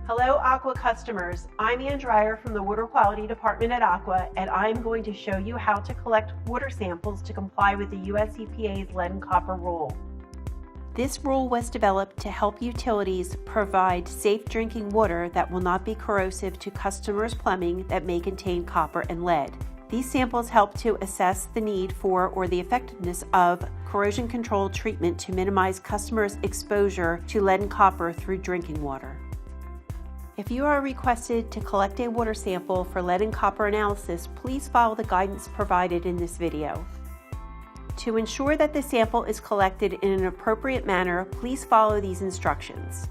Hello Aqua customers, I'm Dreyer from the Water Quality Department at Aqua, and I'm going to show you how to collect water samples to comply with the US EPA's lead and copper rule. This rule was developed to help utilities provide safe drinking water that will not be corrosive to customers' plumbing that may contain copper and lead. These samples help to assess the need for or the effectiveness of corrosion control treatment to minimize customers' exposure to lead and copper through drinking water. If you are requested to collect a water sample for lead and copper analysis, please follow the guidance provided in this video. To ensure that the sample is collected in an appropriate manner, please follow these instructions.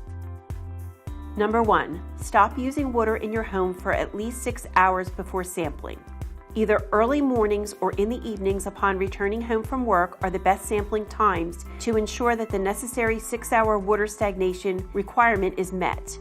Number 1. Stop using water in your home for at least 6 hours before sampling. Either early mornings or in the evenings upon returning home from work are the best sampling times to ensure that the necessary 6-hour water stagnation requirement is met.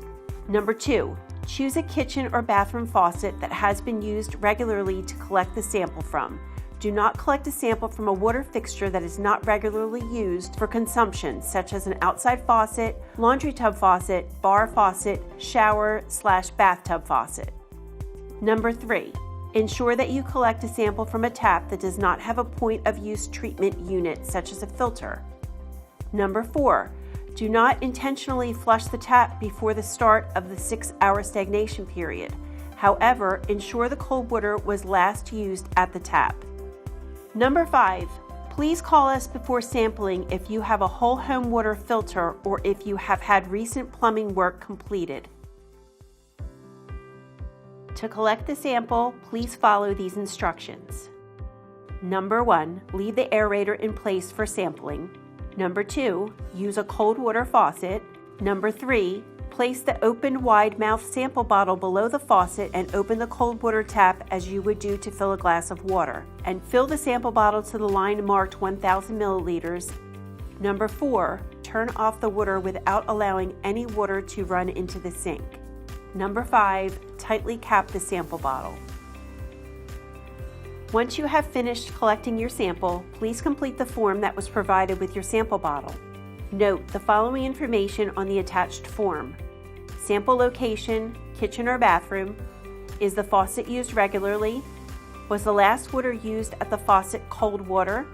Number 2, choose a kitchen or bathroom faucet that has been used regularly to collect the sample from. Do not collect a sample from a water fixture that is not regularly used for consumption, such as an outside faucet, laundry tub faucet, bar faucet, shower/bathtub faucet. Number 3, ensure that you collect a sample from a tap that does not have a point of use treatment unit, such as a filter. Number 4, do not intentionally flush the tap before the start of the 6-hour stagnation period. However, ensure the cold water was last used at the tap. Number 5, please call us before sampling if you have a whole home water filter or if you have had recent plumbing work completed. To collect the sample, please follow these instructions. Number 1, leave the aerator in place for sampling. Number 2, use a cold water faucet. Number 3, place the open wide mouth sample bottle below the faucet and open the cold water tap as you would do to fill a glass of water. And fill the sample bottle to the line marked 1,000 milliliters. Number 4, turn off the water without allowing any water to run into the sink. Number 5, tightly cap the sample bottle. Once you have finished collecting your sample, please complete the form that was provided with your sample bottle. Note the following information on the attached form: sample location, kitchen or bathroom, is the faucet used regularly, was the last water used at the faucet cold water,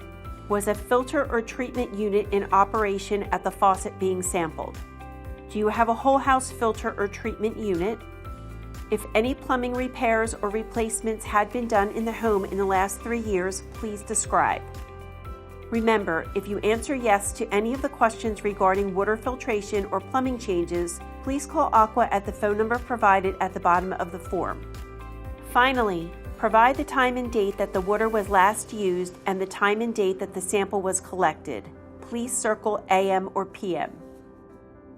was a filter or treatment unit in operation at the faucet being sampled, do you have a whole house filter or treatment unit, if any plumbing repairs or replacements had been done in the home in the last 3 years, please describe. Remember, if you answer yes to any of the questions regarding water filtration or plumbing changes, please call Aqua at the phone number provided at the bottom of the form. Finally, provide the time and date that the water was last used and the time and date that the sample was collected. Please circle AM or PM.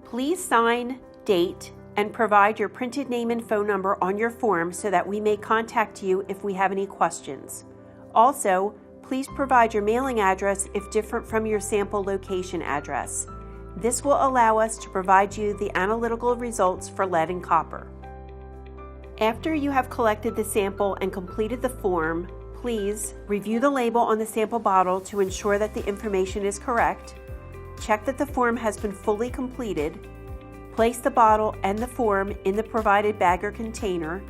Please sign, date, and provide your printed name and phone number on your form so that we may contact you if we have any questions. Also, please provide your mailing address if different from your sample location address. This will allow us to provide you the analytical results for lead and copper. After you have collected the sample and completed the form, please review the label on the sample bottle to ensure that the information is correct, check that the form has been fully completed, place the bottle and the form in the provided bag or container.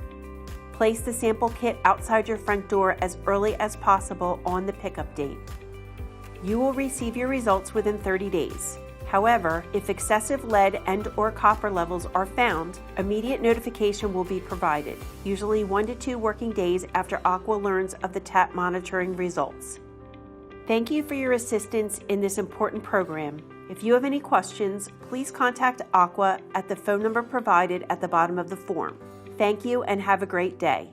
Place the sample kit outside your front door as early as possible on the pickup date. You will receive your results within 30 days. However, if excessive lead and/or copper levels are found, immediate notification will be provided, usually 1 to 2 working days after Aqua learns of the tap monitoring results. Thank you for your assistance in this important program. If you have any questions, please contact Aqua at the phone number provided at the bottom of the form. Thank you and have a great day.